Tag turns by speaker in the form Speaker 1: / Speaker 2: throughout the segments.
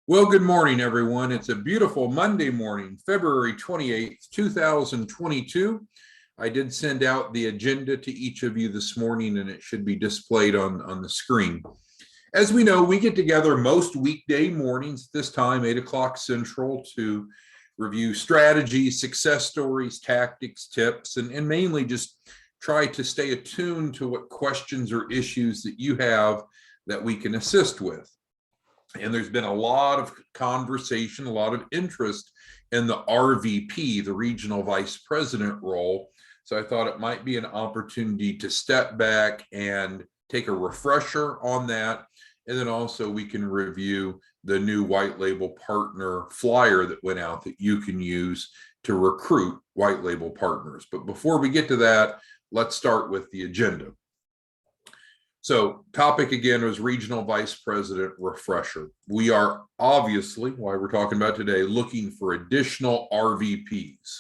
Speaker 1: Well, good morning, everyone. It's a beautiful Monday morning, February 28th, 2022. I did send out the agenda to each of you this morning, and it should be displayed on the screen. As we know, we get together most weekday mornings at this time, 8 o'clock Central, to review strategies, success stories, tactics, tips, and mainly just try to stay attuned to what questions or issues that you have that we can assist with. And there's been a lot of conversation, a lot of interest in the RVP, the regional vice president role. So I thought it might be an opportunity to step back and take a refresher on that. And then also we can review the new white label partner flyer that went out that you can use to recruit white label partners. But before we get to that, let's start with the agenda. So topic again was regional vice president refresher. We are obviously, why we're talking about today, looking for additional RVPs.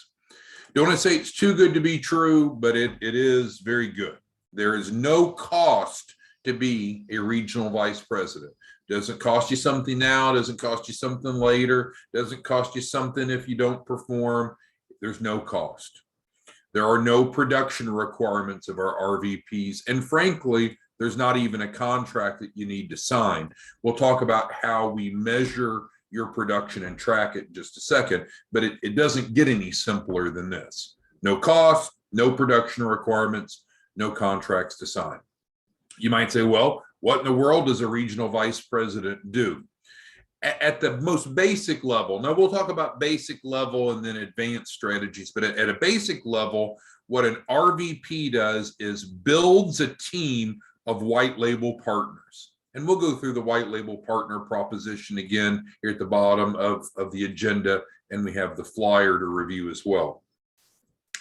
Speaker 1: Don't want to say it's too good to be true, but it is very good. There is no cost to be a regional vice president. Doesn't cost you something now, doesn't cost you something later, doesn't cost you something if you don't perform. There's no cost. There are no production requirements of our RVPs. And frankly, there's not even a contract that you need to sign. We'll talk about how we measure your production and track it in just a second, but it doesn't get any simpler than this. No cost, no production requirements, no contracts to sign. You might say, well, what in the world does a regional vice president do? At the most basic level, now we'll talk about basic level and then advanced strategies, but at a basic level, what an RVP does is builds a team of white label partners. And we'll go through the white label partner proposition again here at the bottom of the agenda, and we have the flyer to review as well.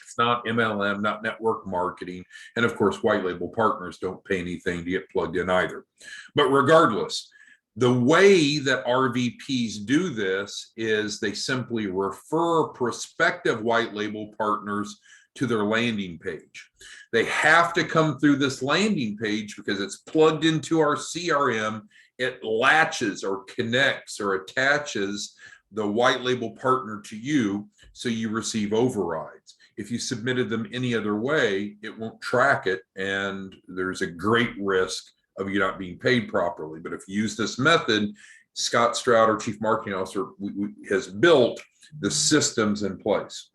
Speaker 1: It's not MLM, not network marketing, and of course, white label partners don't pay anything to get plugged in either. But regardless, the way that RVPs do this is they simply refer prospective white label partners to their landing page. They have to come through this landing page because it's plugged into our CRM. It latches or connects or attaches the white label partner to you, so you receive overrides. If you submitted them any other way, it won't track it, and there's a great risk of you not being paid properly. But if you use this method, Scott Stroud, our Chief Marketing Officer, has built the systems in place.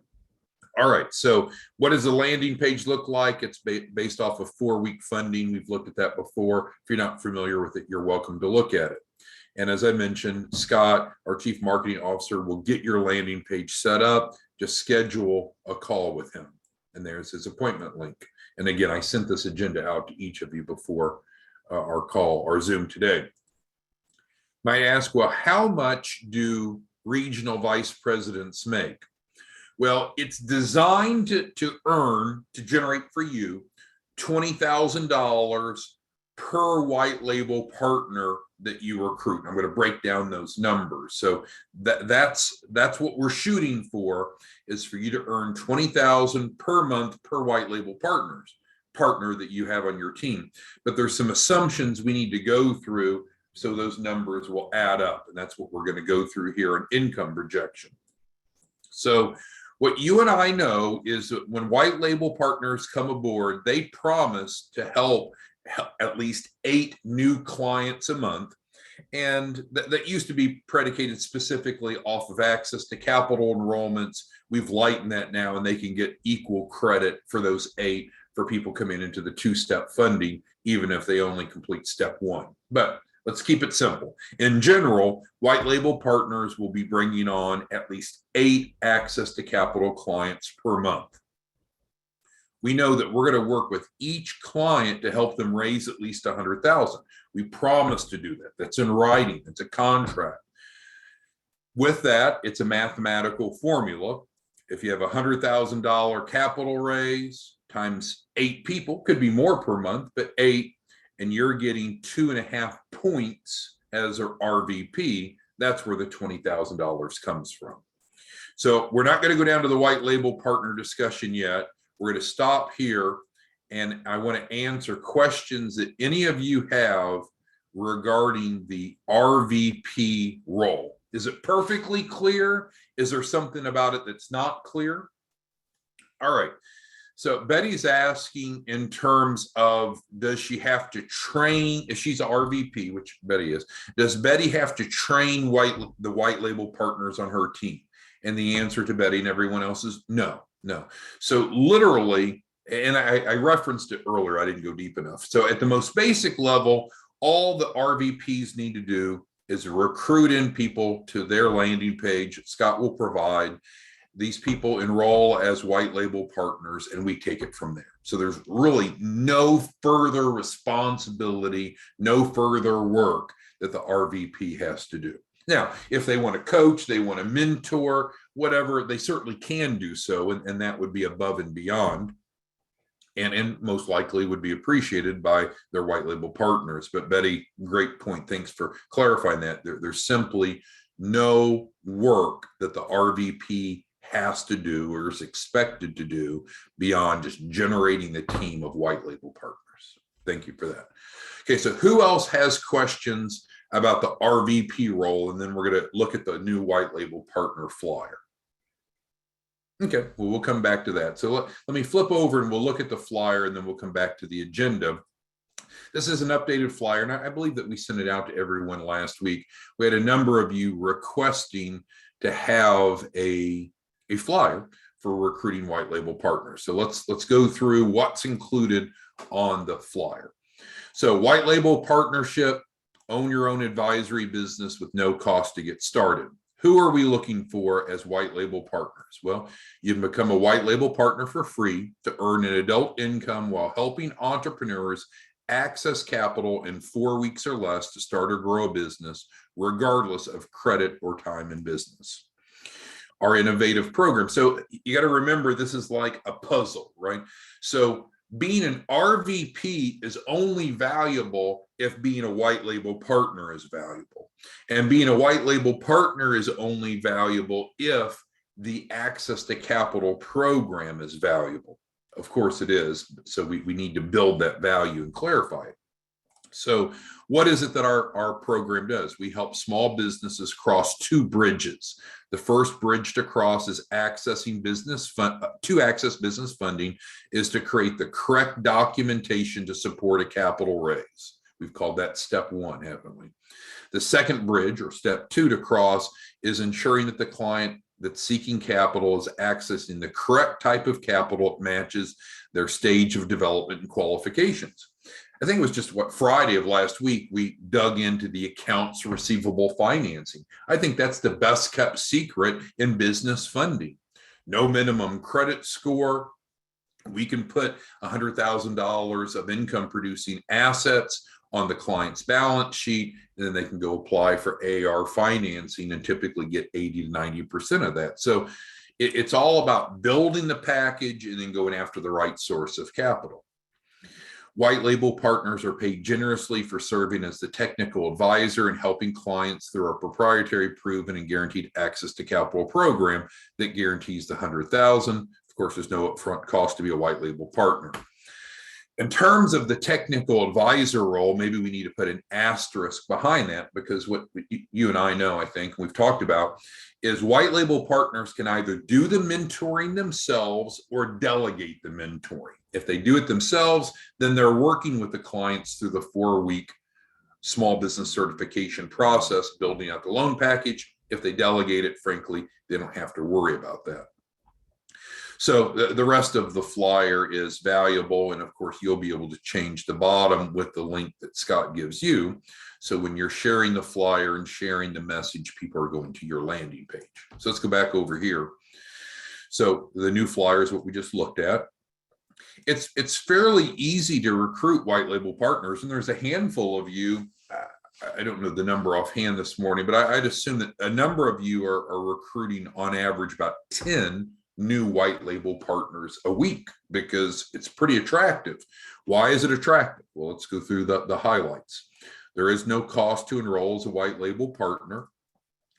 Speaker 1: All right, so what does the landing page look like? It's based off of 4-week funding. We've looked at that before. If you're not familiar with it, you're welcome to look at it. And as I mentioned, Scott, our Chief Marketing Officer, will get your landing page set up. Just schedule a call with him. And there's his appointment link. And again, I sent this agenda out to each of you before our call, our Zoom today. Might ask, well, how much do regional vice presidents make? Well, it's designed to generate for you $20,000 per white label partner that you recruit. I'm going to break down those numbers. So that's what we're shooting for, is for you to earn $20,000 per month per white label partner that you have on your team. But there's some assumptions we need to go through so those numbers will add up. And that's what we're going to go through here on income projection. So what you and I know is that when white label partners come aboard, they promise to help at least 8 new clients a month. And that used to be predicated specifically off of access to capital enrollments. We've lightened that now, and they can get equal credit for those 8 for people coming into the 2-step funding, even if they only complete step 1. But let's keep it simple. In general, white label partners will be bringing on at least 8 access to capital clients per month. We know that we're going to work with each client to help them raise at least $100,000. We promise to do that. That's in writing. It's a contract. With that, it's a mathematical formula. If you have a $100,000 capital raise times 8 people, could be more per month, but 8, and you're getting 2.5 points as an RVP, that's where the $20,000 comes from. So we're not going to go down to the white label partner discussion yet. We're going to stop here, and I want to answer questions that any of you have regarding the RVP role. Is it perfectly clear? Is there something about it that's not clear? All right. So Betty's asking in terms of, does she have to train, if she's an RVP, which Betty is, does Betty have to train the white label partners on her team? And the answer to Betty and everyone else is no, no. So literally, and I referenced it earlier, I didn't go deep enough. So at the most basic level, all the RVPs need to do is recruit in people to their landing page. Scott will provide. These people enroll as white label partners and we take it from there. So there's really no further responsibility, no further work that the RVP has to do. Now, if they want to coach, they want to mentor, whatever, they certainly can do so, and that would be above and beyond. And most likely would be appreciated by their white label partners. But Betty, great point. Thanks for clarifying that. There's simply no work that the RVP has to do or is expected to do beyond just generating the team of white label partners. Thank you for that. Okay, so who else has questions about the RVP role? And then we're going to look at the new white label partner flyer. Okay, well, we'll come back to that. So let me flip over and we'll look at the flyer and then we'll come back to the agenda. This is an updated flyer, and I believe that we sent it out to everyone last week. We had a number of you requesting to have a flyer for recruiting white label partners. So let's go through what's included on the flyer. So white label partnership, own your own advisory business with no cost to get started. Who are we looking for as white label partners? Well, you can become a white label partner for free to earn an adult income while helping entrepreneurs access capital in 4 weeks or less to start or grow a business, regardless of credit or time in business. Our innovative program. So you got to remember, this is like a puzzle, right? So being an RVP is only valuable if being a white label partner is valuable. And being a white label partner is only valuable if the access to capital program is valuable. Of course it is. So we need to build that value and clarify it. So what is it that our program does? We help small businesses cross two bridges. The first bridge to cross is accessing business to access business funding is to create the correct documentation to support a capital raise. We've called that step one, haven't we? The second bridge, or step two, to cross is ensuring that the client that's seeking capital is accessing the correct type of capital that matches their stage of development and qualifications. I think it was just Friday of last week, we dug into the accounts receivable financing. I think that's the best kept secret in business funding. No minimum credit score. We can put $100,000 of income producing assets on the client's balance sheet, and then they can go apply for AR financing and typically get 80 to 90% of that. So it's all about building the package and then going after the right source of capital. White label partners are paid generously for serving as the technical advisor and helping clients through our proprietary, proven, and guaranteed access to capital program that guarantees the $100,000. Of course, there's no upfront cost to be a white label partner. In terms of the technical advisor role, maybe we need to put an asterisk behind that, because what you and I know, I think, we've talked about, is white label partners can either do the mentoring themselves or delegate the mentoring. If they do it themselves, then they're working with the clients through the 4-week small business certification process, building out the loan package. If they delegate it, frankly, they don't have to worry about that. So the rest of the flyer is valuable. And of course, you'll be able to change the bottom with the link that Scott gives you. So when you're sharing the flyer and sharing the message, people are going to your landing page. So let's go back over here. So the new flyer is what we just looked at. It's fairly easy to recruit white label partners. And there's a handful of you. I don't know the number offhand this morning, but I'd assume that a number of you are recruiting on average about 10 new white label partners a week, because it's pretty attractive. Why is it attractive? Well, let's go through the highlights. There is no cost to enroll as a white label partner.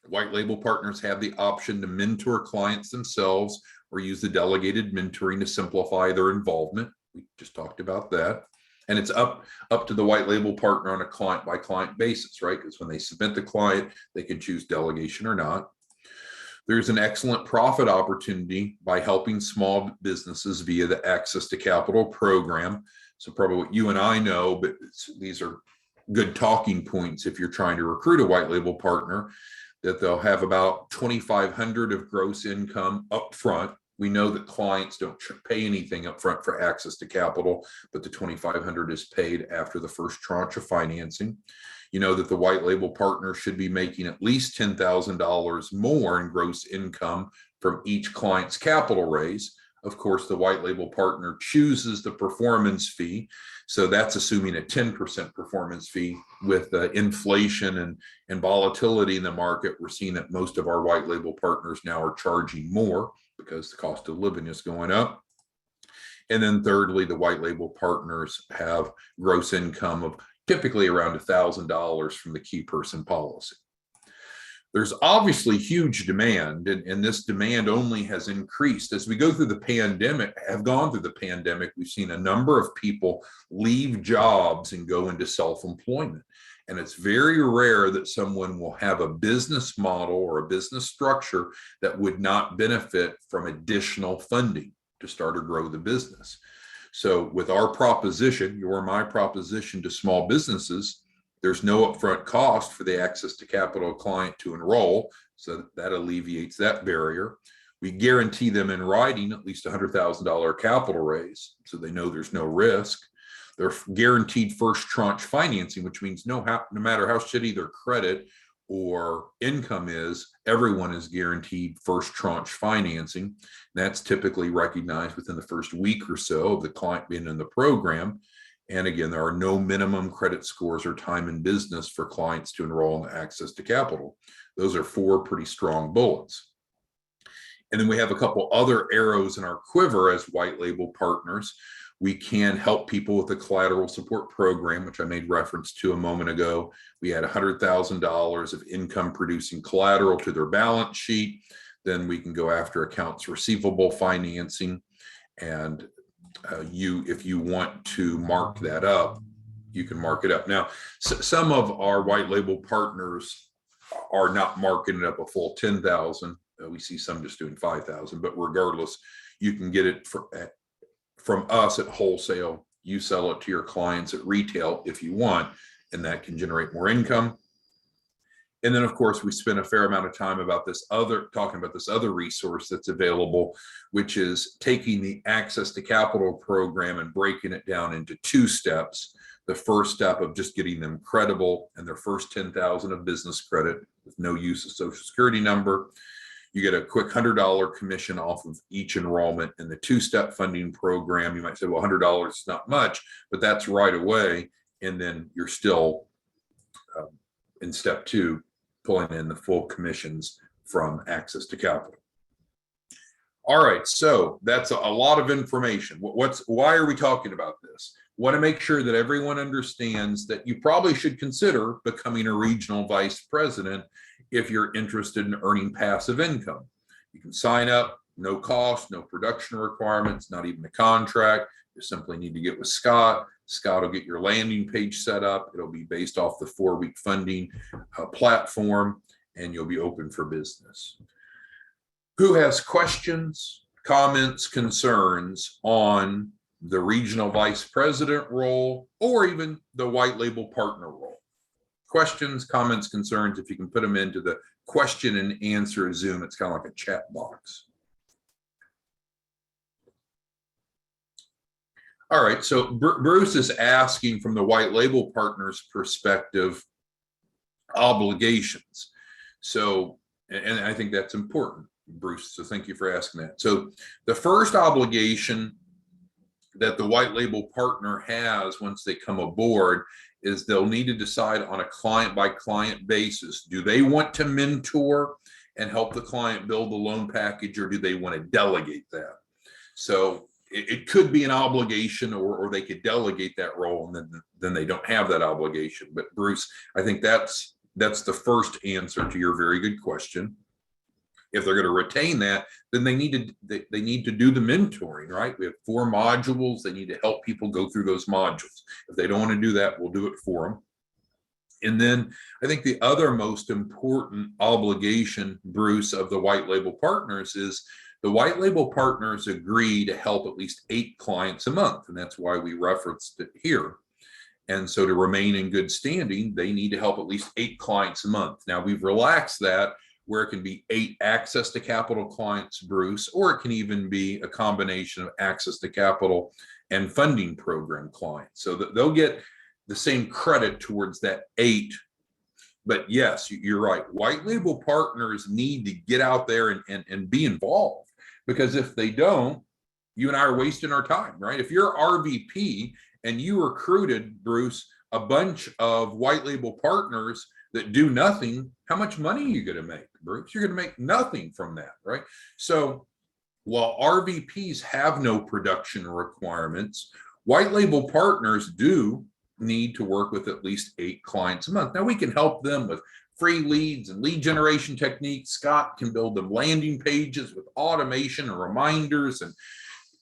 Speaker 1: White label partners have the option to mentor clients themselves or use the delegated mentoring to simplify their involvement. We just talked about that. And it's up to the white label partner on a client by client basis, right? Because when they submit the client, they can choose delegation or not. There's an excellent profit opportunity by helping small businesses via the Access to Capital program. So probably what you and I know, but these are good talking points if you're trying to recruit a white label partner, that they'll have about 2,500 of gross income up front. We know that clients don't pay anything up front for Access to Capital, but the 2,500 is paid after the first tranche of financing. You know that the white label partner should be making at least $10,000 more in gross income from each client's capital raise. Of course, the white label partner chooses the performance fee. So that's assuming a 10% performance fee. With inflation and volatility in the market, we're seeing that most of our white label partners now are charging more because the cost of living is going up. And then thirdly, the white label partners have gross income of typically around $1,000 from the key person policy. There's obviously huge demand, and this demand only has increased as we go through the pandemic, have gone through the pandemic. We've seen a number of people leave jobs and go into self-employment. And it's very rare that someone will have a business model or a business structure that would not benefit from additional funding to start or grow the business. So with our proposition, your my proposition to small businesses, there's no upfront cost for the Access to Capital client to enroll. So that alleviates that barrier. We guarantee them in writing at least $100,000 capital raise, so they know there's no risk. They're guaranteed first tranche financing, which means no matter how shitty their credit or income is, everyone is guaranteed first tranche financing. That's typically recognized within the first week or so of the client being in the program. And again, there are no minimum credit scores or time in business for clients to enroll in Access to Capital. Those are 4 pretty strong bullets. And then we have a couple other arrows in our quiver as white label partners. We can help people with the collateral support program, which I made reference to a moment ago. We add $100,000 of income producing collateral to their balance sheet. Then we can go after accounts receivable financing. And if you want to mark that up, you can mark it up. Now, some of our white label partners are not marking it up a full 10,000. We see some just doing 5,000, but regardless, you can get it from us at wholesale. You sell it to your clients at retail if you want, and that can generate more income. And then, of course, we spent a fair amount of time talking about this other resource that's available, which is taking the Access to Capital program and breaking it down into 2 steps. The first step of just getting them credible and their first 10,000 of business credit with no use of social security number. You get a quick $100 commission off of each enrollment in the 2-step funding program. You might say, well, $100 is not much, but that's right away. And then you're still in step 2, pulling in the full commissions from Access to Capital. All right, so that's a lot of information. Why are we talking about this? Want to make sure that everyone understands that you probably should consider becoming a regional vice president if you're interested in earning passive income. You can sign up, no cost, no production requirements, not even a contract. You simply need to get with Scott. Scott will get your landing page set up. It'll be based off the 4-week funding platform, and you'll be open for business. Who has questions, comments, concerns on the regional vice president role or even the white label partner role? Questions, comments, concerns, if you can put them into the question and answer Zoom, it's kind of like a chat box. All right, so Bruce is asking from the white label partner's perspective, obligations. So, and I think that's important, Bruce, so thank you for asking that. So the first obligation that the white label partner has once they come aboard is they'll need to decide on a client-by-client basis. Do they want to mentor and help the client build the loan package, or do they want to delegate that? So it could be an obligation, or they could delegate that role, and then they don't have that obligation. But Bruce, I think that's the first answer to your very good question. If they're going to retain that, then they need to do the mentoring, right? We have 4 modules. They need to help people go through those modules. If they don't want to do that, we'll do it for them. And then I think the other most important obligation, Bruce, of the white label partners is the white label partners agree to help at least 8 clients a month. And that's why we referenced it here. And so to remain in good standing, they need to help at least 8 clients a month. Now we've relaxed that where it can be 8 access to capital clients, Bruce, or it can even be a combination of access to capital and funding program clients. So that they'll get the same credit towards that 8. But yes, you're right. White label partners need to get out there and be involved, because if they don't, you and I are wasting our time, right? If you're RVP and you recruited, Bruce, a bunch of white label partners that do nothing, how much money are you going to make, Bruce? You're going to make nothing from that, right? So while RVPs have no production requirements, white label partners do need to work with at least 8 clients a month. Now we can help them with free leads and lead generation techniques. Scott can build them landing pages with automation and reminders and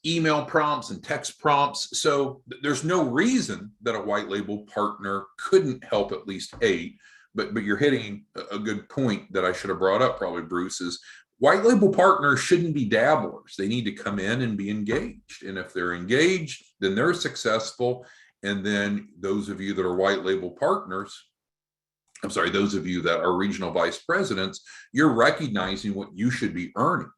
Speaker 1: email prompts and text prompts. So there's no reason that a white label partner couldn't help at least 8. But you're hitting a good point that I should have brought up probably, Bruce, is white label partners shouldn't be dabblers. They need to come in and be engaged. And if they're engaged, then they're successful. And then those of you that are white label partners, those of you that are regional vice presidents, you're recognizing what you should be earning.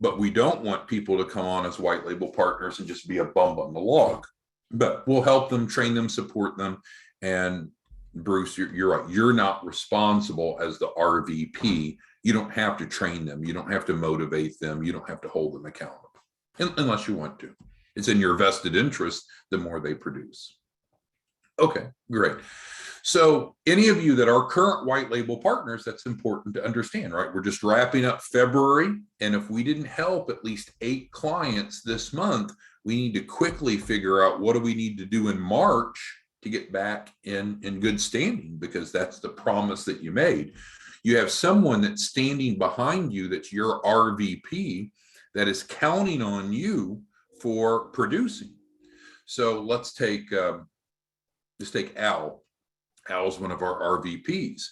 Speaker 1: But we don't want people to come on as white label partners and just be a bum on the log. But we'll help them, train them, support them. And Bruce, you're right. You're not responsible as the RVP. You don't have to train them. You don't have to motivate them. You don't have to hold them accountable unless you want to. It's in your vested interest the more they produce. Okay, great. So any of you that are current white label partners, that's important to understand, right? We're just wrapping up February. And if we didn't help at least 8 clients this month, we need to quickly figure out what do we need to do in March to get back in good standing, because that's the promise that you made. You have someone that's standing behind you that's your RVP that is counting on you for producing. So let's take just take Al. Al's one of our RVPs.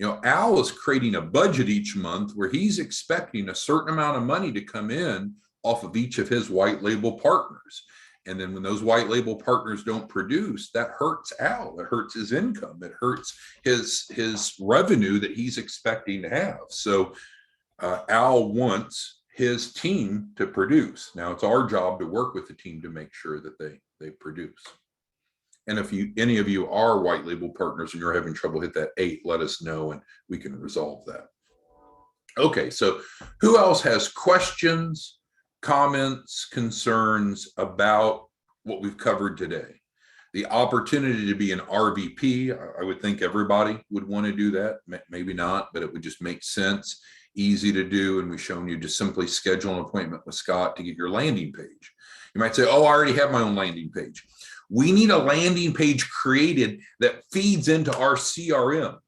Speaker 1: Al is creating a budget each month where he's expecting a certain amount of money to come in off of each of his white label partners. And then when those white label partners don't produce, that hurts Al. It hurts his income. It hurts his revenue that he's expecting to have. So Al wants his team to produce. Now it's our job to work with the team to make sure that they produce. And if any of you are white label partners and you're having trouble hit that 8, let us know and we can resolve that. Okay, so who else has questions, comments, concerns about what we've covered today? The opportunity to be an RVP, I would think everybody would want to do that. Maybe not, but it would just make sense, easy to do. And we've shown you just simply schedule an appointment with Scott to get your landing page. You might say, oh, I already have my own landing page. We need a landing page created that feeds into our CRM.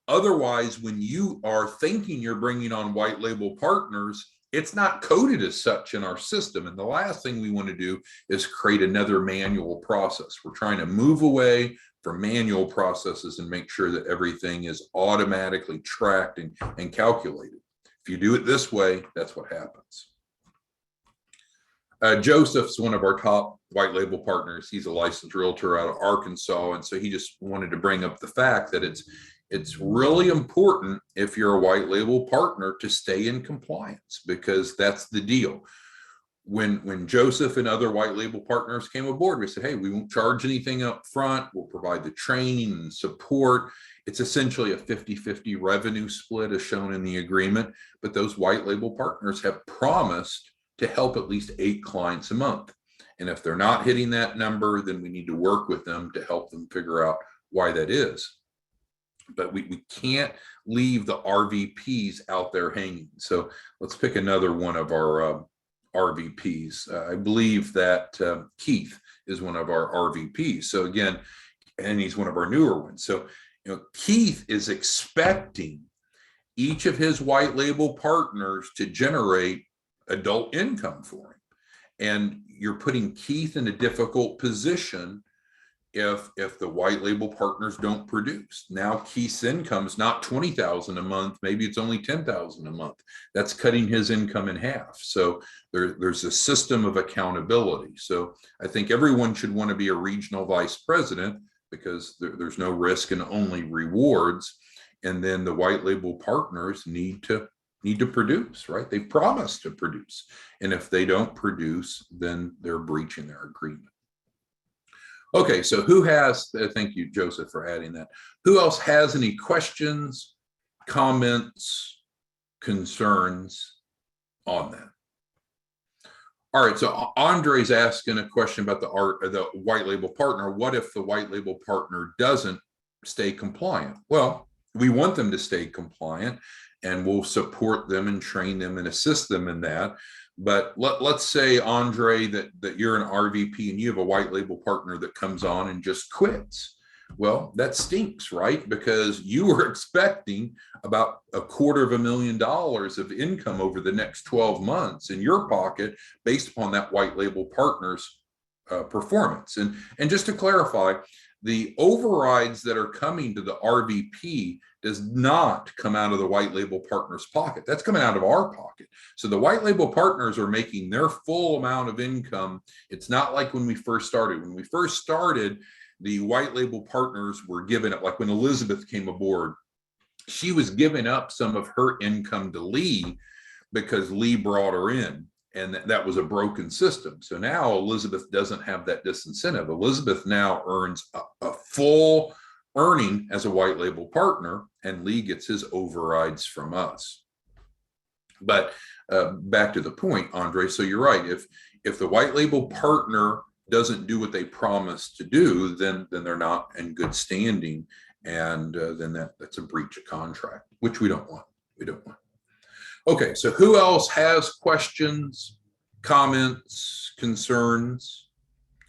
Speaker 1: Otherwise, when you are thinking you're bringing on white label partners, it's not coded as such in our system. And the last thing we want to do is create another manual process. We're trying to move away from manual processes and make sure that everything is automatically tracked and calculated. If you do it this way, that's what happens. Joseph's one of our top white label partners. He's a licensed realtor out of Arkansas. And so he just wanted to bring up the fact that it's really important if you're a white label partner to stay in compliance, because that's the deal. When Joseph and other white label partners came aboard, we said, hey, we won't charge anything up front. We'll provide the training and support. It's essentially a 50-50 revenue split as shown in the agreement. But those white label partners have promised to help at least 8 clients a month. And if they're not hitting that number, then we need to work with them to help them figure out why that is. But we can't leave the RVPs out there hanging. So let's pick another one of our RVPs. I believe that Keith is one of our RVPs. So again, and he's one of our newer ones. So Keith is expecting each of his white label partners to generate adult income for him. And you're putting Keith in a difficult position if the white label partners don't produce. Now Keith's income is not 20,000 a month, maybe it's only 10,000 a month. That's cutting his income in half. So there's a system of accountability. So I think everyone should want to be a regional vice president because there's no risk and only rewards. And then the white label partners need to produce, right? They promised to produce. And if they don't produce, then they're breaching their agreement. Okay, so who has, thank you, Joseph, for adding that. Who else has any questions, comments, concerns on that? All right, so Andre's asking a question about the white label partner. What if the white label partner doesn't stay compliant? Well, we want them to stay compliant, and we'll support them and train them and assist them in that. But let's say, Andre, that you're an RVP and you have a white label partner that comes on and just quits. Well, that stinks, right? Because you were expecting about $250,000 of income over the next 12 months in your pocket based upon that white label partner's performance. And just to clarify, the overrides that are coming to the RVP does not come out of the white label partner's pocket. That's coming out of our pocket. So the white label partners are making their full amount of income. It's not like when we first started. When we first started, the white label partners were given it, like when Elizabeth came aboard, she was giving up some of her income to Lee because Lee brought her in. And that was a broken system. So now Elizabeth doesn't have that disincentive. Elizabeth now earns a full earning as a white label partner, and Lee gets his overrides from us. But back to the point, Andre, so you're right. If the white label partner doesn't do what they promised to do, then they're not in good standing. And then that's a breach of contract, which we don't want. We don't want. Okay, so who else has questions, comments, concerns?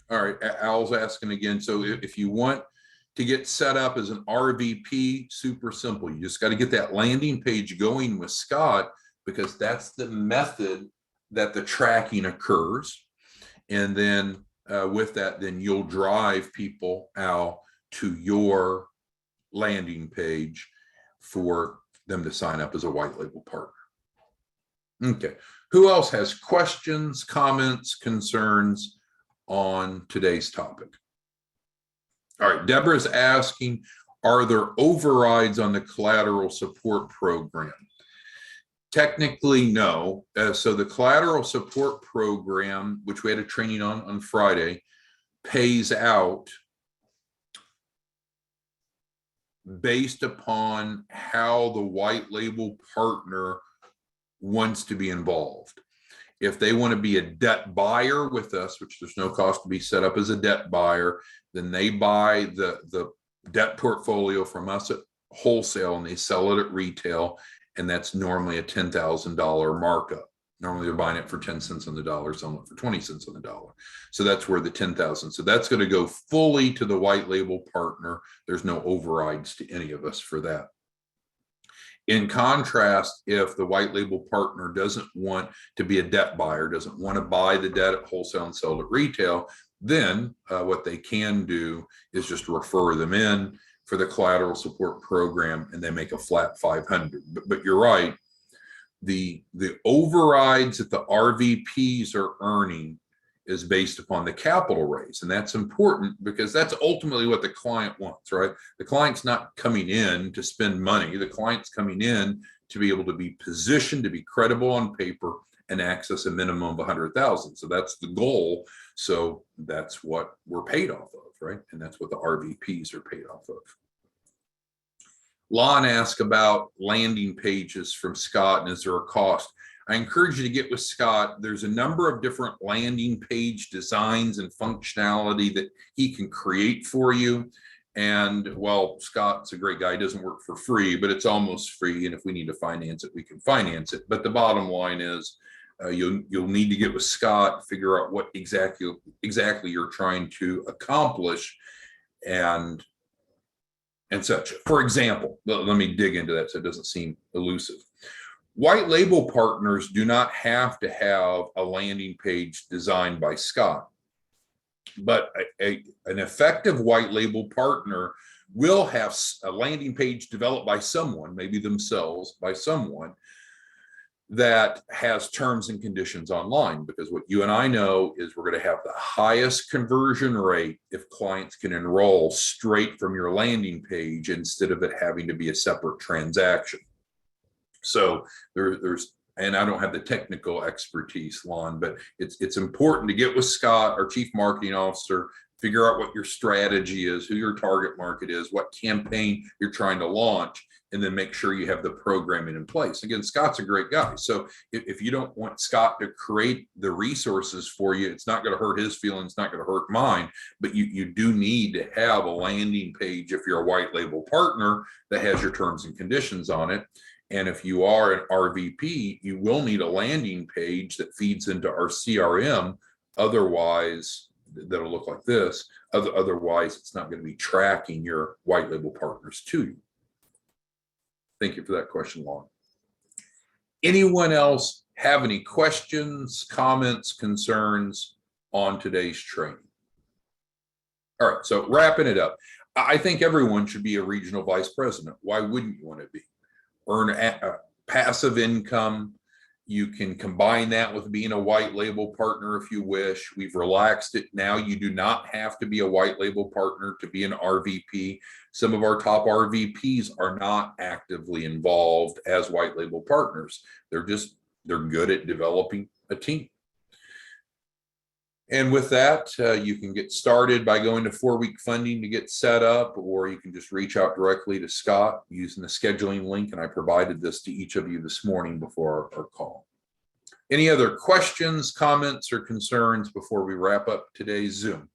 Speaker 1: All right, Al's asking again. So if you want to get set up as an RVP, super simple. You just got to get that landing page going with Scott, because that's the method that the tracking occurs. And then with that, then you'll drive people, Al, to your landing page for them to sign up as a white label partner. Okay, who else has questions, comments, concerns on today's topic? All right, Deborah's asking, are there overrides on the collateral support program? Technically, no. So the collateral support program, which we had a training on Friday, pays out based upon how the white label partner wants to be involved. If they want to be a debt buyer with us, which there's no cost to be set up as a debt buyer, then they buy the debt portfolio from us at wholesale and they sell it at retail. And that's normally a $10,000 markup. Normally they're buying it for 10 cents on the dollar, selling it for 20 cents on the dollar. So that's where the 10,000. So that's going to go fully to the white label partner. There's no overrides to any of us for that. In contrast, if the white label partner doesn't want to be a debt buyer, doesn't want to buy the debt at wholesale and sell it at retail, then what they can do is just refer them in for the collateral support program, and they make a flat 500. But you're right, the overrides that the RVPs are earning is based upon the capital raise. And that's important because that's ultimately what the client wants, right? The client's not coming in to spend money. The client's coming in to be able to be positioned to be credible on paper and access a minimum of 100,000. So that's the goal. So that's what we're paid off of, right? And that's what the RVPs are paid off of. Lon asked about landing pages from Scott, and is there a cost? I encourage you to get with Scott. There's a number of different landing page designs and functionality that he can create for you. And well, Scott's a great guy. He doesn't work for free, but it's almost free. And if we need to finance it, we can finance it. But the bottom line is you'll need to get with Scott, figure out what exactly you're trying to accomplish. And and such. For example, let me dig into that so it doesn't seem elusive. White label partners do not have to have a landing page designed by Scott, but an effective white label partner will have a landing page developed by someone, maybe themselves, by someone that has terms and conditions online, because what you and I know is we're going to have the highest conversion rate if clients can enroll straight from your landing page instead of it having to be a separate transaction. So there's, and I don't have the technical expertise, Lon, but it's important to get with Scott, our chief marketing officer, figure out what your strategy is, who your target market is, what campaign you're trying to launch, and then make sure you have the programming in place. Again, Scott's a great guy. So if you don't want Scott to create the resources for you, it's not going to hurt his feelings, not going to hurt mine, but you do need to have a landing page if you're a white label partner that has your terms and conditions on it. And if you are an RVP, you will need a landing page that feeds into our CRM. Otherwise, that'll look like this. Otherwise, it's not going to be tracking your white label partners to you. Thank you for that question, Lon. Anyone else have any questions, comments, concerns on today's training? All right, so wrapping it up. I think everyone should be a regional vice president. Why wouldn't you want to be? Earn a passive income. You can combine that with being a white label partner if you wish. We've relaxed it. Now you do not have to be a white label partner to be an RVP. Some of our top RVPs are not actively involved as white label partners. They're good at developing a team. And with that, you can get started by going to 4-week funding to get set up, or you can just reach out directly to Scott using the scheduling link. And I provided this to each of you this morning before our call. Any other questions, comments, or concerns before we wrap up today's Zoom?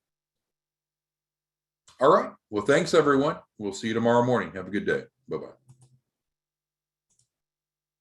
Speaker 1: All right. Well, thanks, everyone. We'll see you tomorrow morning. Have a good day. Bye-bye.